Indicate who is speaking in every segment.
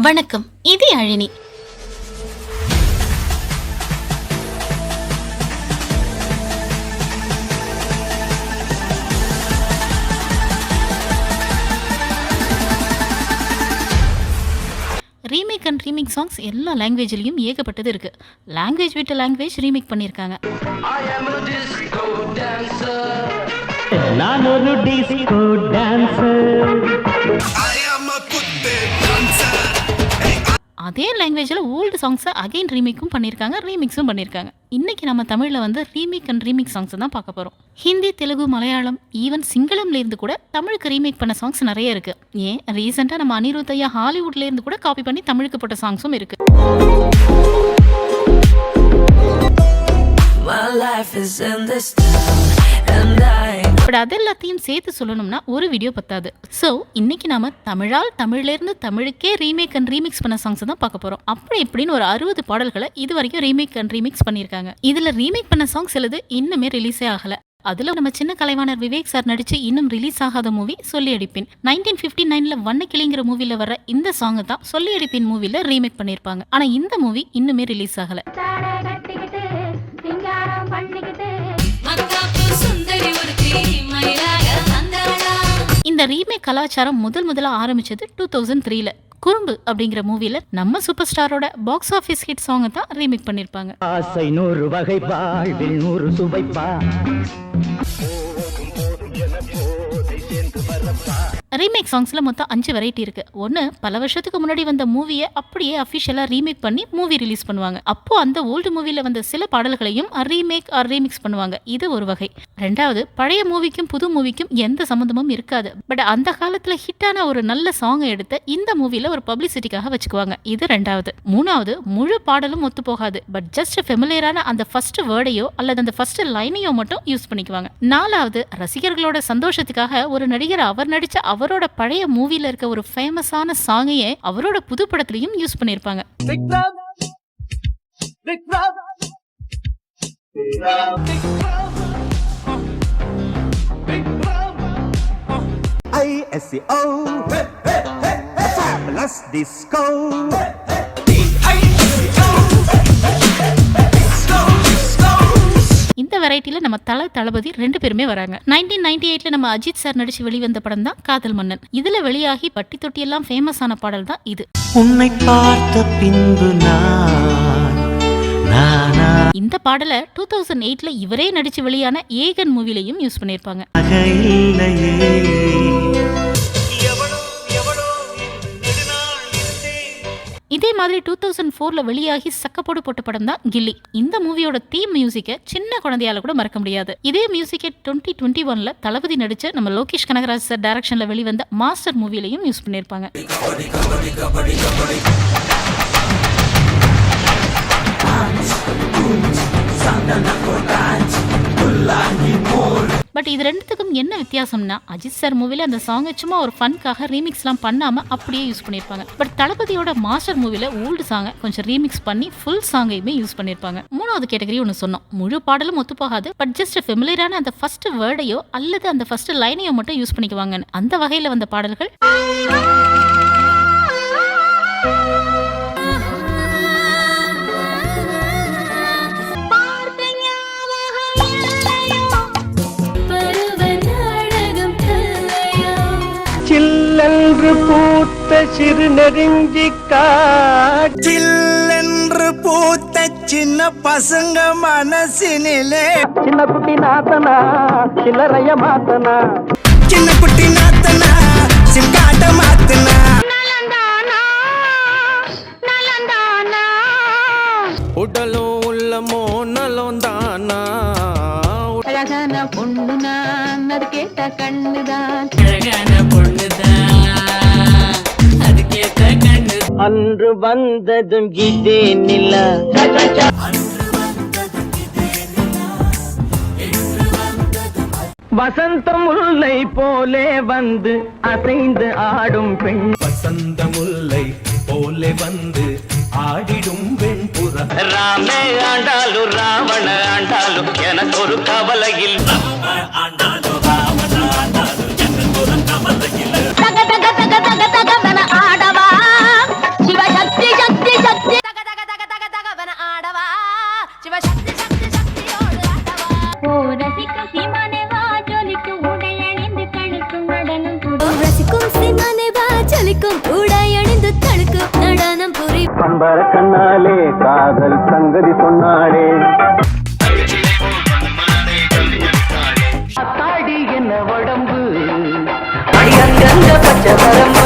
Speaker 1: வணக்கம், இது அழினி. Remake and ரீமிக் songs எல்லா லாங்குவேஜ்லையும் ஏகப்பட்டது இருக்கு. லாங்குவேஜ் விட்டு லாங்குவேஜ் ரீமேக் பண்ணியிருக்காங்க.
Speaker 2: நான் ஒரு டிஸ்கோ டான்சர்.
Speaker 1: அதே லாங்குவேஜில் ஓல்டு சாங்ஸை அகைன் ரீமேக்கும் பண்ணியிருக்காங்க, ரீமிக்ஸும் பண்ணியிருக்காங்க. இன்னைக்கு நம்ம தமிழில் வந்து ரீமேக் அண்ட் ரீமிக் சாங்ஸ் தான் பார்க்க போகிறோம். ஹிந்தி, தெலுங்கு, மலையாளம், ஈவன் சிங்களம்லேருந்து கூட தமிழுக்கு ரீமேக் பண்ண சாங்ஸ் நிறைய இருக்குது. ஏன் ரீசெண்டாக நம்ம அனிருத் ஐயா ஹாலிவுட்லேருந்து கூட காப்பி பண்ணி தமிழுக்கு போட்ட சாங்ஸும் இருக்குது. பட் அது எல்லாத்தையும் சேர்த்து சொல்லணும்னா ஒரு வீடியோ பத்தாது. ஸோ இன்னைக்கு நாம தமிழ்லேருந்து தமிழுக்கே ரீமேக் அண்ட் ரீமிக்ஸ் பண்ண சாங்ஸ் தான் பார்க்க போறோம். அப்படி இப்படின்னு ஒரு 60 பாடல்களை இது வரைக்கும் ரீமேக் அண்ட் ரீமிக்ஸ் பண்ணியிருக்காங்க. இதுல ரீமேக் பண்ண சாங்ஸ் எழுது இன்னுமே ரிலீஸே ஆகல. அதுல நம்ம சின்ன கலைவாணர் விவேக் சார் நடிச்சு இன்னும் ரிலீஸ் ஆகாத மூவி சொல்லி அடிப்பின். 1959 வண்ணக்கிளிங்கிற மூவில வர இந்த சாங் தான் சொல்லி அடிப்பின் மூவில ரீமேக் பண்ணிருப்பாங்க. ஆனா இந்த மூவி இன்னுமே ரிலீஸ் ஆகல. இந்த ரீமேக் கலாச்சாரம் முதல்ல ஆரம்பிச்சது 2003ல குறும்பு அப்படிங்கிற மூவில நம்ம சூப்பர் ஸ்டாரோட பாக்ஸ் ஆபீஸ் ஹிட் சாங் தான் ரீமேக் பண்ணிருப்பாங்க.
Speaker 2: ஆசை 100 வகை வாழ்வில் 100 சுவைப்பா.
Speaker 1: ரீமேக் சாங்ஸ்ல மொத்தம் 5 வெரைட்டி இருக்கு. ஒன்னு, பல வருஷத்துக்கு முன்னாடி வந்த மூவியை அப்படியே அபிஷியலா ரீமேக் பண்ணி மூவி ரிலீஸ் பண்ணுவாங்க. அப்போ அந்த ஓல்டு மூவில வந்த சில பாடல்களையும் ரீமேக் ஆர் ரீமிக்ஸ் பண்ணுவாங்க. இது ஒரு வகை. ரெண்டாவது, பழைய மூவிக்கும் புது மூவிக்கும் எந்த சம்பந்தமும் இருக்காது. பட் அந்த காலத்துல ஹிட்டான ஒரு நல்ல சாங்கை எடுத்து இந்த மூவில ஒரு பப்ளிசிட்டிக்காக வச்சுக்குவாங்க. இது ரெண்டாவது. மூணாவது, முழு பாடலும் ஒத்து போகாது. பட் ஜஸ்ட் ஃபெமிலியரான அந்த ஃபர்ஸ்ட் வேர்டையோ அல்லது அந்த ஃபர்ஸ்ட் லைனையோ மட்டும் யூஸ் பண்ணிக்குவாங்க. நாலாவது, ரசிகர்களோட சந்தோஷத்துக்காக ஒரு நடிகர் அவர் நடிச்ச அவரோட பழைய மூவில இருக்க ஒரு ஃபேமஸான சாங்கையே அவரோட புது படத்திலையும் யூஸ் பண்ணிருப்பாங்க. இந்த வெரைட்டில நம்ம தளபதி 2 பேருமே வராங்க. 1998ல நம்ம அஜித் சார் நடிச்சு வெளிவந்த படம் தான் காதல் மன்னன். இதுல வெளியாகி பட்டி தொட்டி எல்லாம் ஃபேமஸ் ஆன பாடல் தான் இது.
Speaker 3: உன்னை பார்த்த பின்பு
Speaker 1: இந்த பாடலை 2008ல இவரே நடிச்சு வெளியான ஏகன் மூவிலையும் யூஸ் பண்ணிருப்பாங்க. இதே மாதிரி 2004ல வெளியாகி சக்கப்போடு போட்ட படம் தான் கில்லி. இந்த மூவியோட தீம் மியூசிக்கை சின்ன குழந்தையால கூட மறக்க முடியாது. இதே மியூசிக்கை 2021ல தளபதி நடிச்ச நம்ம லோகேஷ் கனகராஜ் சார் டைரக்ஷன்ல வெளிவந்த மாஸ்டர் மூவிலையும் யூஸ் பண்ணிருப்பாங்க. பட் இது ரெண்டுத்துக்கும் என்ன வித்தியாசம்னா, அஜித் சார் மூவில அந்த சாங் சும்மா ஒரு ஃபன்காக ரீமிக்ஸ்லாம் பண்ணாம அப்படியே யூஸ் பண்ணிருப்பாங்க. பட் தளபதியோட மாஸ்டர் மூவில ஓல்டு சாங்கை கொஞ்சம் ரீமிக்ஸ் பண்ணி ஃபுல் சாங்கையுமே யூஸ் பண்ணிருப்பாங்க. மூணாவது கேட்டகரி ஒன்று சொன்னோம், முழு பாடலும் ஒத்து போகாது. பட் ஜஸ்ட் ஃபெமிலியரான அந்த ஃபர்ஸ்ட் வேர்டையோ அல்லது அந்த ஃபர்ஸ்ட் லைனையோ மட்டும் யூஸ் பண்ணிக்குவாங்கன்னு அந்த வகையில வந்த பாடல்கள்
Speaker 2: சில்லென்று பூத்த சிறு நெருஞ்சிக்கா,
Speaker 4: சில்லென்று பூத்த சின்ன பசங்க மனசினிலே,
Speaker 2: சின்ன குட்டி நாத்தனா சில்லறைய மாத்தனா,
Speaker 4: சின்ன குட்டி நாத்தனா சிங்காட்ட மாத்தனா, உடலும் உள்ளமோ நலம் தானா,
Speaker 1: அழகான பொண்ணுதான் அது கேட்ட கண்ணுதான்,
Speaker 5: அழகான பொண்ணுதான் அது கேட்ட கண்ணு,
Speaker 2: அன்று வந்ததும் இதே நிலா, வசந்த முல்லை போலே வந்து அசைந்து ஆடும் பெண்,
Speaker 4: வசந்த முல்லை போலே வந்து ஆடிடும் வெண்புற,
Speaker 2: ராமே ஆண்டாலும் ராவண ஆண்டாலும் எனக்கு ஒரு கவலையில்,
Speaker 4: ஆண்டாலும் ராவண ஆண்டாலும் எனக்கு ஒரு கவலையில்,
Speaker 1: தக தக தக தக தக ஆடவா சிவ
Speaker 3: பம்பர கண்ணாலே காதல் சங்கதி சொன்னாளே. அத்தாடி என்ன உடம்பு அங்கங்க பச்சை வரம்பு.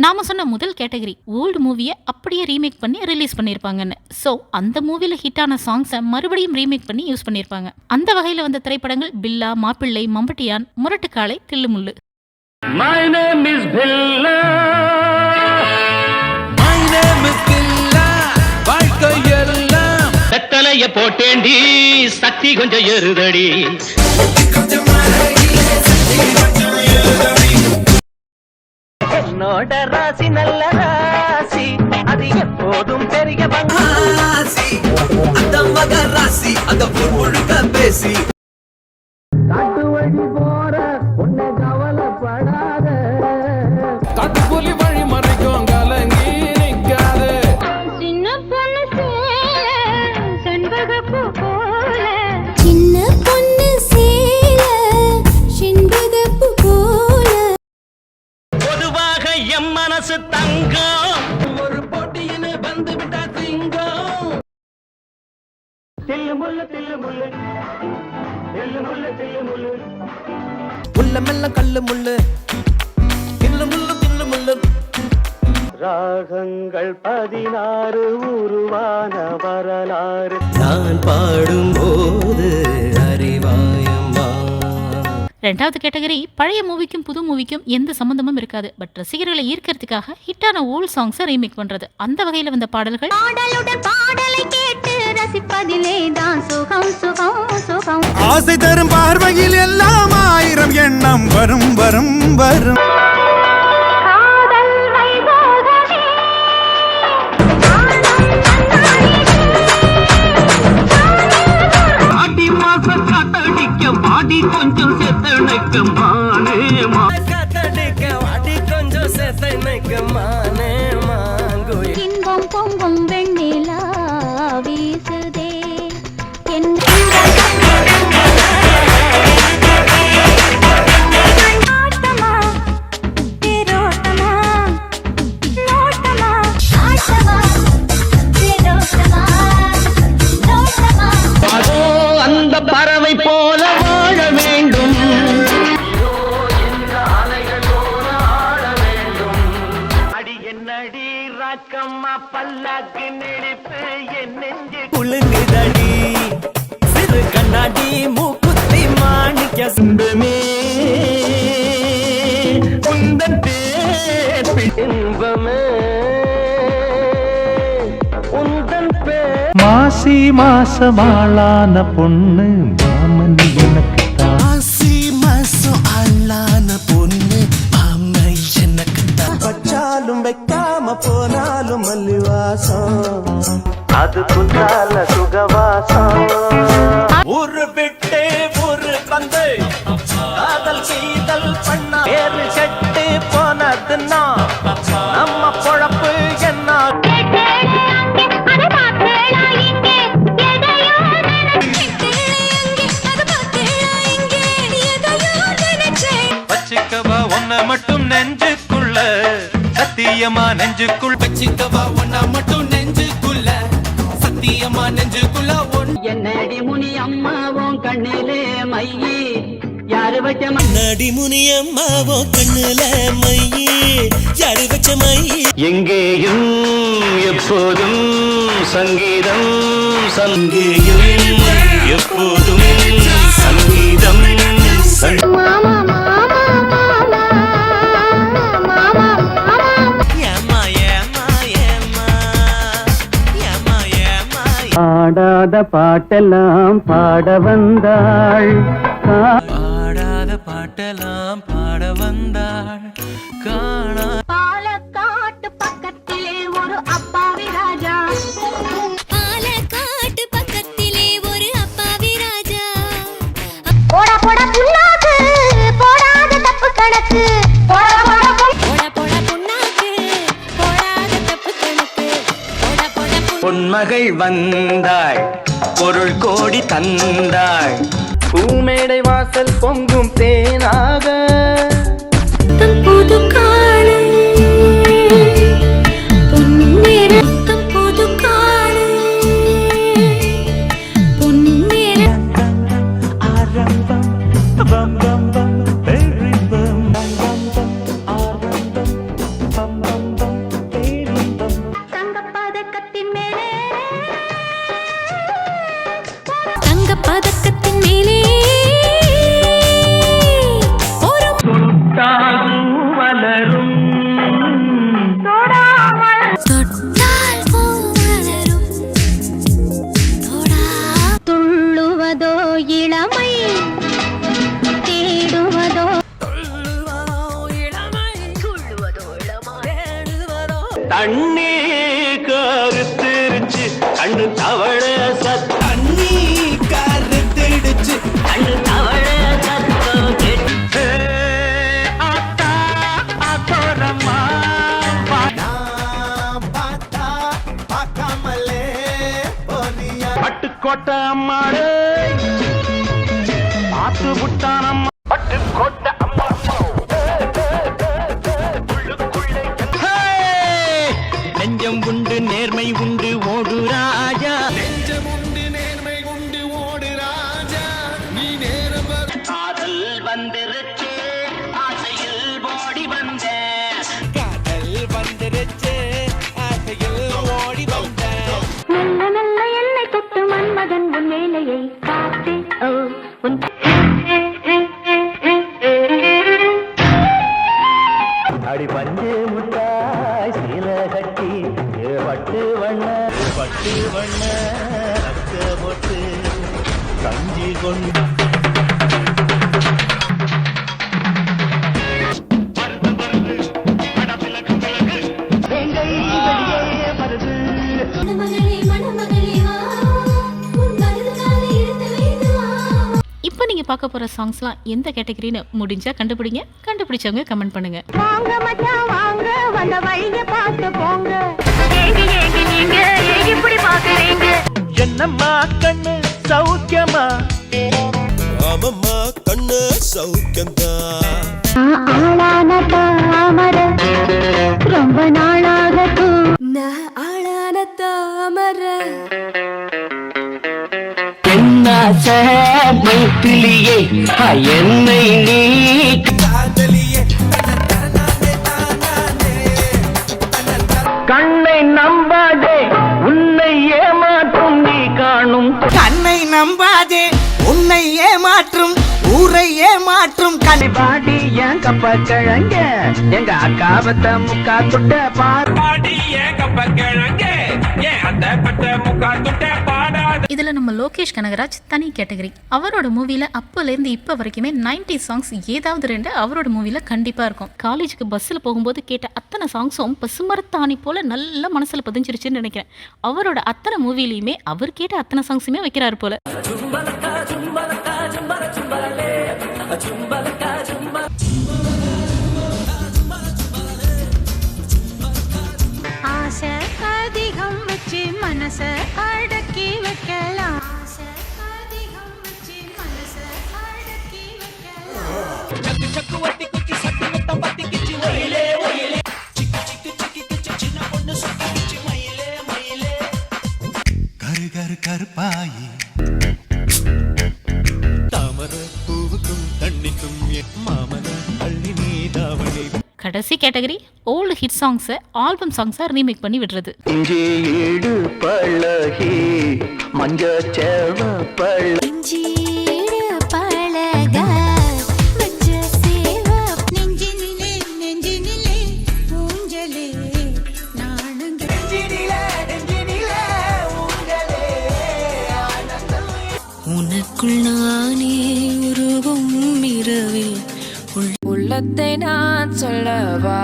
Speaker 1: நாம சொன்ன முதல் கேட்டகரி ஓல்டு மூவியை அப்படியே ரீமேக் பண்ணி ரிலீஸ் பண்ணியிருப்பாங்கன்னு. ஸோ அந்த மூவியில் ஹிட்டான சாங்ஸை மறுபடியும் ரீமேக் பண்ணி யூஸ் பண்ணியிருப்பாங்க. அந்த வகையில் வந்த திரைப்படங்கள் பில்லா, மாப்பிள்ளை, Mambattiyan, Murattu Kaalai, தில்லுமுள்ளு.
Speaker 2: My name is Billa.
Speaker 4: My name is Billa. வாழ்க்கையெல்லாம்
Speaker 2: கட்டளைய போட்டேண்டி சக்தி கொஞ்சம் எருதடி.
Speaker 3: என்னோட ராசி நல்ல ராசி, அது எப்போதும் பெரிய
Speaker 4: ராசி அந்த மக ராசி அந்த ஊர் முழுக்க பேசி
Speaker 3: காட்டு வழி போற உன்னை கவலைப்படாத.
Speaker 4: காட்டுப்புலி வழி மறைக்கும் கலங்கி நிற்காது.
Speaker 6: சின்ன பொண்ணு சேல செண்பகப்பூ போல
Speaker 7: சின்ன பொண்ணு சேல செண்பகப்பூ போல.
Speaker 2: பொதுவாக எம் மனசு தங்கம்.
Speaker 4: ஒரு போட்டியின வந்து விட்டா சிங்கம்.
Speaker 3: தில்லுமுள்ளு தில்லுமுள்ளு தில்லுமுள்ளு தில்லுமுள்ளு.
Speaker 4: முள்ள மெல்ல கல்லு முள்ளு தில்லு முள்ளு தில்லு முள்ளு.
Speaker 3: ராகங்கள் 16 உருவான வரலாறு.
Speaker 4: நான் பாடும்போது அறிவாயம்மா.
Speaker 1: ரெண்டாவது கேட்டகரி பழைய மூவிக்கும் புது மூவிக்கும் எந்த சம்பந்தமும் இருக்காது. பட் ரசிகர்களை ஈர்க்கிறதுக்காக ஹிட்டான ஓல்ட் சாங்ஸை ரீமேக் பண்றது. அந்த வகையில் வந்த பாடல்கள்
Speaker 6: பாடலுடன் பாடலை கேட்டு ரசிப்பதிலே தான் சுகம் சுகம் சுகம்.
Speaker 8: ஆசை தரும் பார்வையில் எல்லாம் 1000 எண்ணம் வரும் வரும் வரும்.
Speaker 6: காதல் வைபோகமே
Speaker 3: ஆடி மாச காத்தடிக்க பாடி கொஞ்சம் செத்தணைக்க மானே மா.
Speaker 4: காத்தடிக்க வாடி கொஞ்சம் சேர்த்து மானே மாங்குயில்.
Speaker 6: இன்பம் பொங்கும் வெண்ணிலா வீசுதே என் ஆட்டமா தேரோட்டமா நோட்டமா ஆட்டமா தேரோட்டமா நோட்டமா.
Speaker 2: அதோ அந்த பறவை போல வாழ வேண்டும்.
Speaker 3: அடி என்னடி ராக்கம்மா பல்லாக்கு நெளிப்பு என் நெஞ்சு
Speaker 4: குலுங்குதடி சிறு கண்ணாடி மூக்குத்தி மாணிக்க
Speaker 3: இன்பமே உந்தன் பேர் இன்பமே உந்தன் பேர்.
Speaker 9: மாசி மாசமாளான பொண்ணு மாமன் எனக்கு தான்.
Speaker 4: ஆசி மாசம் ஆளான பொண்ணு மாமை எனக்கு தான்.
Speaker 3: வச்சாலும் வைக்காம போனாலும் மல்லிவாசம், அது குத்தால சுகவாசம்.
Speaker 4: ஒரு விட்டு ஒரு பந்து காதல் செய்தல் பண்ணா
Speaker 3: பேரு செட்டு போனதுன்னா நம்ம பொழப்பு என்ன.
Speaker 8: வச்சுக்கவா ஒன்ன மட்டும் நெஞ்சுக்குள்ள, சத்தியமா நெஞ்சுக்குள்
Speaker 4: வச்சுக்கவா ஒன்னா மட்டும் நெஞ்சுக்குள்ள, சத்தியமா நெஞ்சுக்குள்ள ஒன்று.
Speaker 5: என்னடி முனி அம்மாவும் கண்ணிலே மையி யாரு வச்ச
Speaker 4: நடிமுனியம்மாவோ கண்ணுல மையே யாரு வச்ச மையே.
Speaker 2: எங்கேயும் எப்போதும் சங்கீதம் சங்கேயும் எப்போதும் சங்கீதம்
Speaker 6: மாமா மாமா மாமா மாமா மாமா.
Speaker 4: ஏமா ஏமா ஏமா ஏமா ஏமா.
Speaker 3: ஆடாத பாட்டெல்லாம் பாட வந்தாள்.
Speaker 4: பாடாத பாட்டெல்லாம் பாட வந்தாள் காணா.
Speaker 6: பாலக்காட்டு பக்கத்திலே ஒரு அப்பாவி ராஜா.
Speaker 7: பாலக்காட்டு பக்கத்திலே ஒரு அப்பாவி ராஜா.
Speaker 6: போடா போடா புண்ணாக்கு போடாத தப்பு கணக்கு. போடா போடா
Speaker 7: போடா போடா புண்ணாக்கு போடாத தப்பு கணக்கு. போடா போடா
Speaker 2: பொன்மகள் வந்தாள் பொருள் கோடி தந்தாள்.
Speaker 3: பூமேடை வாசல் பொங்கும் தேனாக
Speaker 7: புது காலம் பொன்னிற
Speaker 2: தண்ணி கருத்திருச்சு கண்ணு தவழ சத்தம்
Speaker 4: தண்ணி கருத்திடுச்சு
Speaker 2: கண்ணு தவழ சத்தம் கேட்டு ஆத்தா ஆத்தோரம்மா
Speaker 4: நான் பார்த்தா பார்க்காமலே போனியா
Speaker 2: பட்டுக்கோட்டை அம்மாடு பார்த்து புட்டான் அம்மா பட்டுக்கோட்டை அம்மா நெஞ்சம் உண்டு நேர்மை உண்டு ஓடு ராஜா
Speaker 4: நெஞ்சம் உண்டு நேர்மை உண்டு ஓடு ராஜா நீ நேரம்
Speaker 2: காதல் வந்திருச்சு ஆசையில் ஓடி வந்தேன்
Speaker 4: காதல் வந்துருச்சு ஆசையில் ஓடி வந்தேன்
Speaker 6: நல்ல நல்ல எல்லை தொட்டு மன்மதன் உன் வேலையை காத்து உன்
Speaker 2: அடி பஞ்சு முட்டாய் சீல கட்டி பட்டு வண்ண ரக்க போட்டு கஞ்சி கொண்டு
Speaker 1: இப்போ நீங்க பார்க்க போற சாங்ஸ்லாம் எந்த கேட்டகரின்னு முடிஞ்சா கண்டுபிடிங்க. கண்டுபிடிச்சவங்க கமெண்ட் பண்ணுங்க.
Speaker 6: வாங்க மச்சான் வாங்க வந்த வழிய பார்த்து போங்க ஏங்கி ஏங்கி நீங்க இப்படி பாக்குறீங்க
Speaker 2: என்னம்மா கண்ணு சௌக்கியமா
Speaker 4: ஆமம்மா கண்ணு சௌக்கியம்தான்
Speaker 6: ஆளான தாமர ரொம்ப நாளாக
Speaker 7: நான் ஆளான தாமர
Speaker 2: என்னாச மைத்திலியே என்னை நீ
Speaker 4: காதலியே
Speaker 2: கண்ணை நம்பாதே உன்னை ஏமாற்றும் நீ காணும்
Speaker 4: கண்ணை நம்பாதே உன்னை ஏமாற்றும் ஊரை ஏமாற்றும்
Speaker 2: பாடி என் கப்ப கிழங்க எங்க அக்காவத்த முக்கா துட்ட பாடி என் கப்ப கிழங்க என் அந்த பட்ட முக்கா துட்ட பாடாத.
Speaker 1: இதுல நம்ம லோகேஷ் கனகராஜ் தனி கேட்டகரி. அவரோட மூவில அப்பல இருந்து இப்ப வரைக்குமே 90 சாங்ஸ் ஏதாவது ரெண்டு அவரோட மூவில கண்டிப்பா இருக்கும். காலேஜுக்கு பஸ்ல போகும்போது கேட்ட அத்தனை சாங்ஸும் பசுமரத்தாணி போல நல்ல மனசுல பதிஞ்சிருச்சுன்னு நினைக்கிறேன். அவரோட அத்தனை மூவிலையுமே அவர் கேட்ட அத்தனை சாங்ஸுமே வைக்கிறாரு போல.
Speaker 6: ஆசை அதிகம் வச்சு மனச அடக்கி வைக்கலாம் ஆசை அதிகம் வச்சு மனச அடக்கி வைக்கலாம்
Speaker 8: கரு கரு கருப்பாயி
Speaker 4: தாமர பூவுக்கும் தண்ணிக்கும் மாமன அள்ளி நீதாவணி
Speaker 1: கடைசி கேட்டகரி ஓல்டு ஹிட் சாங்ஸை ஆல்பம் சாங்ஸை ரீமேக் பண்ணி விடுறது.
Speaker 2: இஞ்சி ஈடு பழகி மஞ்ச சேவ பழ
Speaker 7: இஞ்சீடு பழக வச்ச சேவ நெஞ்சினிலே நெஞ்சினிலே ஊஞ்சலே நாணங்க உனக்குள் நானே உருகும் இரவில் உள்ளத்தை நான் சொல்லவா.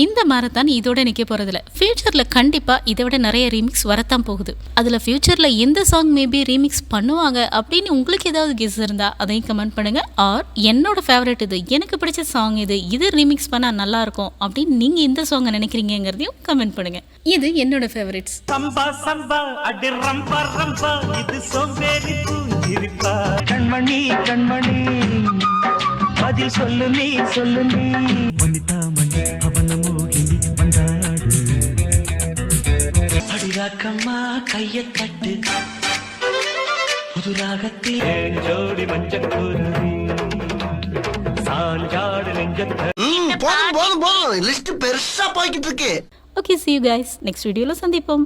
Speaker 1: இந்த மாரத்தான் இதோட நிக்க போறதில்ல. ஃபியூச்சர்ல கண்டிப்பா இதை விட நிறைய ரீமிக்ஸ் வரத்தான் போகுது. அதுல ஃபியூச்சர்ல எந்த சாங் மேபி ரீமிக்ஸ் பண்ணுவாங்க அப்படின்னு உங்களுக்கு ஏதாவது கெஸ் இருந்தா அதையும் கமெண்ட் பண்ணுங்க. ஆர் என்னோட ஃபேவரட் இது, எனக்கு பிடிச்ச சாங் இது ரீமிக்ஸ் பண்ணா நல்லா இருக்கும் அப்படின்னு நீங்க இந்த சாங் நினைக்கிறீங்கிறதையும் கமெண்ட் பண்ணுங்க. இது என்னோட ஃபேவரட்ஸ்.
Speaker 2: சம்பா சம்பா அடி ரம்பா ரம்பா இது சோம்பேறி பூஞ்சிருப்பா கண்மணி கண்மணி பதில் சொல்லு நீ சொல்லு நீ வனிதா மணி அவன மோகினி வந்தாடு அடிராக்கம்மா கைய தட்டு புதுராகத்தில் ஜோடி மஞ்சக்குருவி சாஞ்சாடு நெஞ்சத்தை
Speaker 4: போதும் லிஸ்ட் பெருசா போய்கிட்டு இருக்கு.
Speaker 1: Okay, see you guys. Next வீடியோல சந்திப்போம்.